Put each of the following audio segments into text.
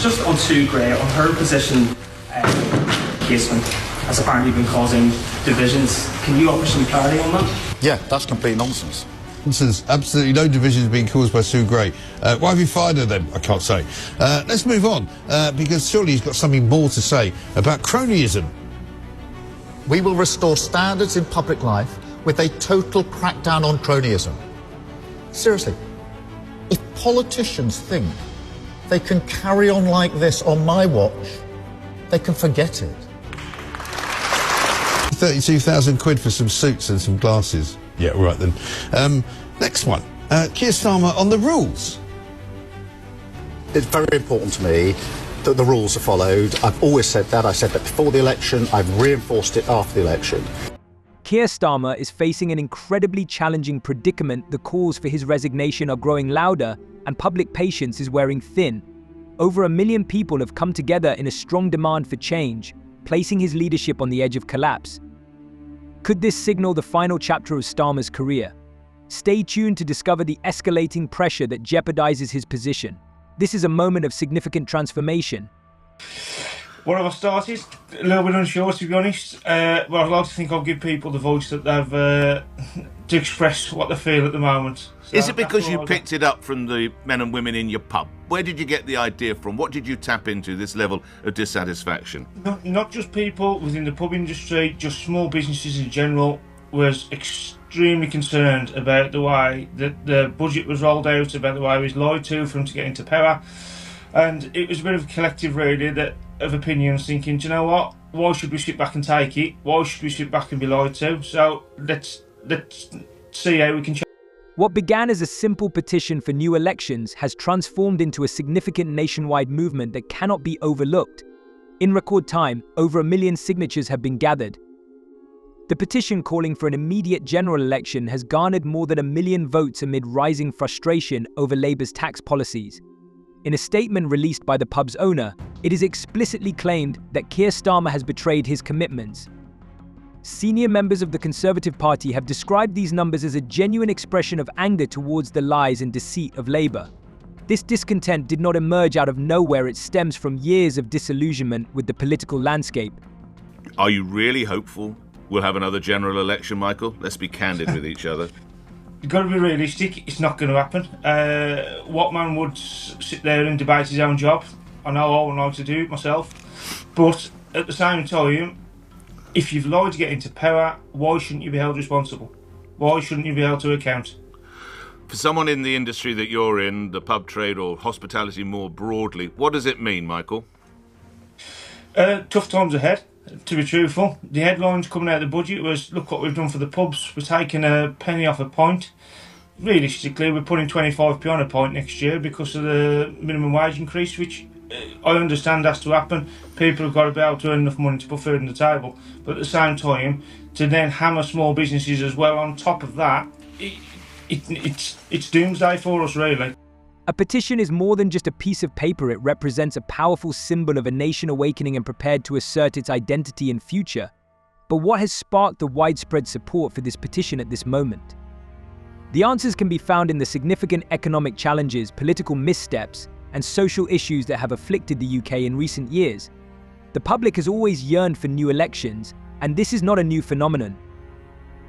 just on Sue Gray, on her position, casement has apparently been causing divisions. Can you offer some clarity on that? Yeah, that's complete nonsense. Nonsense. Absolutely no divisions being caused by Sue Gray. Why have you fired her then? I can't say. Let's move on, because surely he's got something more to say about cronyism. We will restore standards in public life with a total crackdown on cronyism. Seriously, if politicians think they can carry on like this on my watch, they can forget it. 32,000 quid for some suits and some glasses. Yeah, all right then. Next one. Keir Starmer on the rules. It's very important to me that the rules are followed. I've always said that. I said that before the election. I've reinforced it after the election. Keir Starmer is facing an incredibly challenging predicament. The calls for his resignation are growing louder and public patience is wearing thin. Over 1 million people have come together in a strong demand for change, placing his leadership on the edge of collapse. Could this signal the final chapter of Starmer's career? Stay tuned to discover the escalating pressure that jeopardizes his position. This is a moment of significant transformation. What have I started? A little bit unsure, to be honest. But I'd like to think I'll give people the voice that they've to express what they feel at the moment. So is it because you picked it up from the men and women in your pub? Where did you get the idea from? What did you tap into, this level of dissatisfaction? Not just people within the pub industry, just small businesses in general, was extremely concerned about the way that the budget was rolled out, about the way it was lied to for him to get into power. And it was a bit of a collective, really, of opinions, thinking, do you know what? Why should we sit back and take it? Why should we sit back and be lied to? So let's see how we can change. What began as a simple petition for new elections has transformed into a significant nationwide movement that cannot be overlooked. In record time, over 1 million signatures have been gathered. The petition calling for an immediate general election has garnered more than 1 million votes amid rising frustration over Labour's tax policies. In a statement released by the pub's owner, it is explicitly claimed that Keir Starmer has betrayed his commitments. Senior members of the Conservative Party have described these numbers as a genuine expression of anger towards the lies and deceit of Labour. This discontent did not emerge out of nowhere. It stems from years of disillusionment with the political landscape. Are you really hopeful we'll have another general election, Michael? Let's be candid with each other. You've got to be realistic. It's not going to happen. What man would sit there and debate his own job? I know I would like to do it myself. But at the same time, if you've lied to get into power, why shouldn't you be held responsible? Why shouldn't you be held to account? For someone in the industry that you're in, the pub trade or hospitality more broadly, what does it mean, Michael? Tough times ahead, to be truthful. The headlines coming out of the budget was, look what we've done for the pubs. We're taking a penny off a pint. Realistically, we're putting 25p on a pint next year because of the minimum wage increase, which I understand has to happen. People have got to be able to earn enough money to put food on the table. But at the same time, to then hammer small businesses as well on top of that, it's doomsday for us, really. A petition is more than just a piece of paper. It represents a powerful symbol of a nation awakening and prepared to assert its identity and future. But what has sparked the widespread support for this petition at this moment? The answers can be found in the significant economic challenges, political missteps, and social issues that have afflicted the UK in recent years. The public has always yearned for new elections, and this is not a new phenomenon.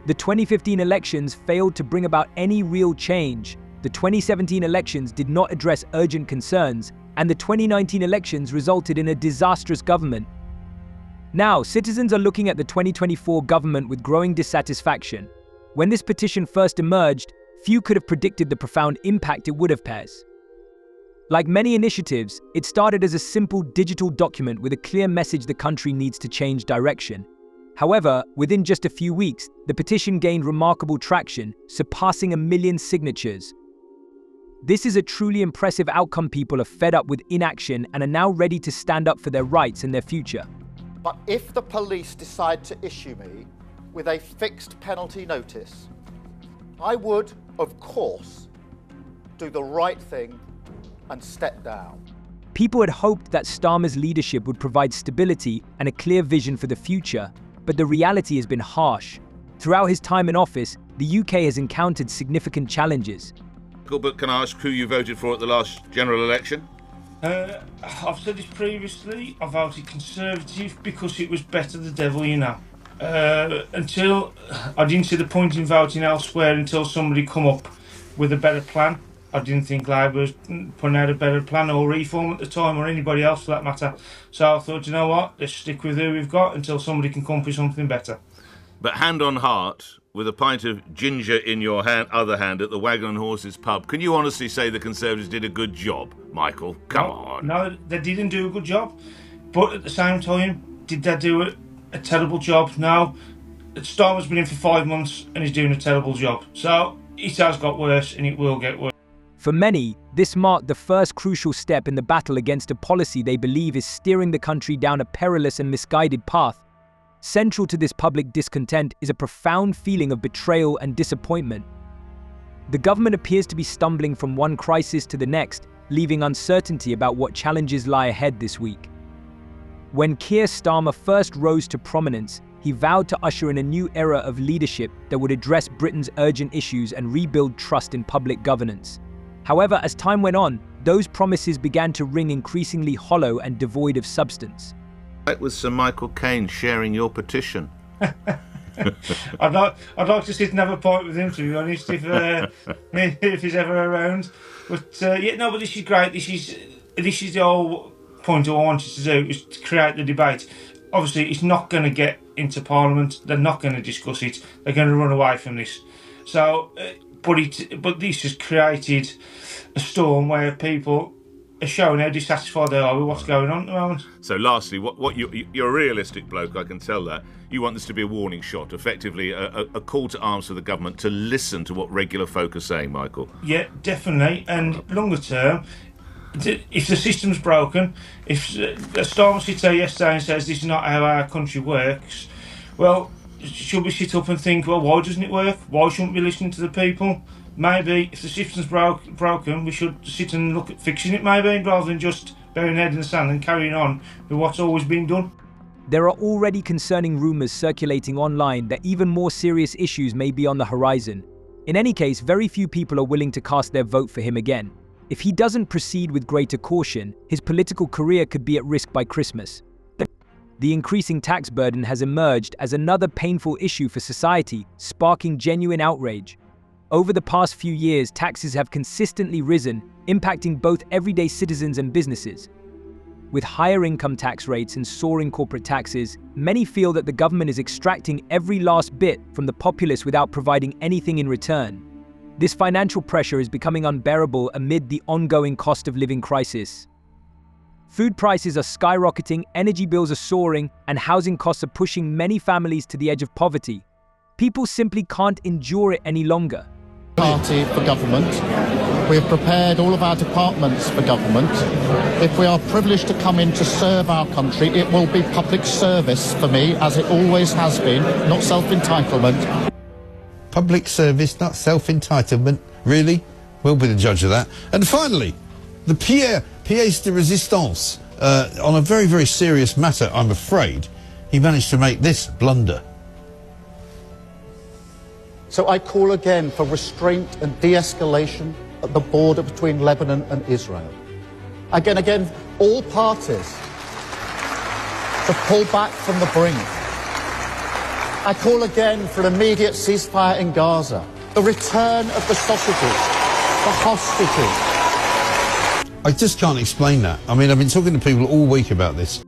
The 2015 elections failed to bring about any real change. The 2017 elections did not address urgent concerns, and the 2019 elections resulted in a disastrous government. Now, citizens are looking at the 2024 government with growing dissatisfaction. When this petition first emerged, few could have predicted the profound impact it would have had. Like many initiatives, it started as a simple digital document with a clear message: the country needs to change direction. However, within just a few weeks, the petition gained remarkable traction, surpassing 1 million signatures. This is a truly impressive outcome. People are fed up with inaction and are now ready to stand up for their rights and their future. But if the police decide to issue me with a fixed penalty notice, I would, of course, do the right thing and step down. People had hoped that Starmer's leadership would provide stability and a clear vision for the future, but the reality has been harsh. Throughout his time in office, the UK has encountered significant challenges. But can I ask who you voted for at the last general election? I've said this previously, I voted Conservative because it was better the devil, you know. Until I didn't see the point in voting elsewhere until somebody come up with a better plan. I didn't think Labour was putting out a better plan, or Reform at the time, or anybody else for that matter. So I thought, you know what, let's stick with who we've got until somebody can come up with something better. But hand on heart, with a pint of ginger in your other hand at the Wagon and Horses pub, can you honestly say the Conservatives did a good job, Michael? Come on. No, they didn't do a good job. But at the same time, did they do a terrible job? No. Starmer's been in for 5 months and he's doing a terrible job. So it has got worse and it will get worse. For many, this marked the first crucial step in the battle against a policy they believe is steering the country down a perilous and misguided path. Central to this public discontent is a profound feeling of betrayal and disappointment. The government appears to be stumbling from one crisis to the next, leaving uncertainty about what challenges lie ahead this week. When Keir Starmer first rose to prominence, he vowed to usher in a new era of leadership that would address Britain's urgent issues and rebuild trust in public governance. However, as time went on, those promises began to ring increasingly hollow and devoid of substance. Like with Sir Michael Caine sharing your petition. I'd like to sit and have a pint with him, to be honest, if he's ever around. But but this is great. This is the whole point I wanted to do, is to create the debate. Obviously, it's not going to get into Parliament. They're not going to discuss it. They're going to run away from this. So, but this has created a storm where people are showing how dissatisfied they are with what's going on at the moment. So lastly, you're a realistic bloke, I can tell that. You want this to be a warning shot, effectively a call to arms for the government to listen to what regular folk are saying, Michael. Yeah, definitely. And longer term, if the system's broken, if Starmer sits there yesterday and says this is not how our country works, well, should we sit up and think, well, why doesn't it work? Why shouldn't we listen to the people? Maybe if the system's broken, we should sit and look at fixing it, maybe, rather than just burying head in the sand and carrying on with what's always been done. There are already concerning rumours circulating online that even more serious issues may be on the horizon. In any case, very few people are willing to cast their vote for him again. If he doesn't proceed with greater caution, his political career could be at risk by Christmas. The increasing tax burden has emerged as another painful issue for society, sparking genuine outrage. Over the past few years, taxes have consistently risen, impacting both everyday citizens and businesses. With higher income tax rates and soaring corporate taxes, many feel that the government is extracting every last bit from the populace without providing anything in return. This financial pressure is becoming unbearable amid the ongoing cost of living crisis. Food prices are skyrocketing, energy bills are soaring, and housing costs are pushing many families to the edge of poverty. People simply can't endure it any longer. Party for government. We have prepared all of our departments for government. If we are privileged to come in to serve our country, it will be public service for me, as it always has been, not self-entitlement. Public service, not self-entitlement. Really? We'll be the judge of that. And finally, the pièce de résistance. On a very, very serious matter, I'm afraid, he managed to make this blunder. So I call again for restraint and de-escalation at the border between Lebanon and Israel. Again, all parties to pull back from the brink. I call again for an immediate ceasefire in Gaza, the return of the sausages, the hostages. I just can't explain that. I mean, I've been talking to people all week about this.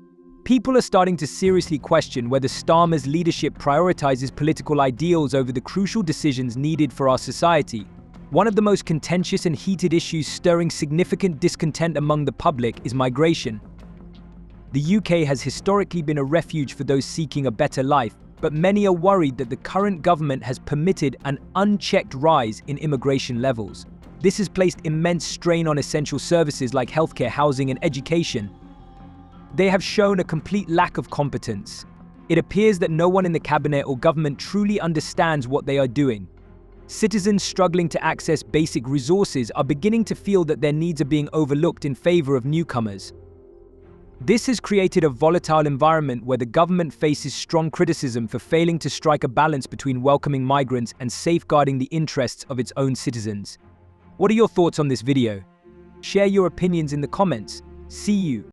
People are starting to seriously question whether Starmer's leadership prioritizes political ideals over the crucial decisions needed for our society. One of the most contentious and heated issues stirring significant discontent among the public is migration. The UK has historically been a refuge for those seeking a better life, but many are worried that the current government has permitted an unchecked rise in immigration levels. This has placed immense strain on essential services like healthcare, housing, and education. They have shown a complete lack of competence. It appears that no one in the cabinet or government truly understands what they are doing. Citizens struggling to access basic resources are beginning to feel that their needs are being overlooked in favor of newcomers. This has created a volatile environment where the government faces strong criticism for failing to strike a balance between welcoming migrants and safeguarding the interests of its own citizens. What are your thoughts on this video? Share your opinions in the comments. See you.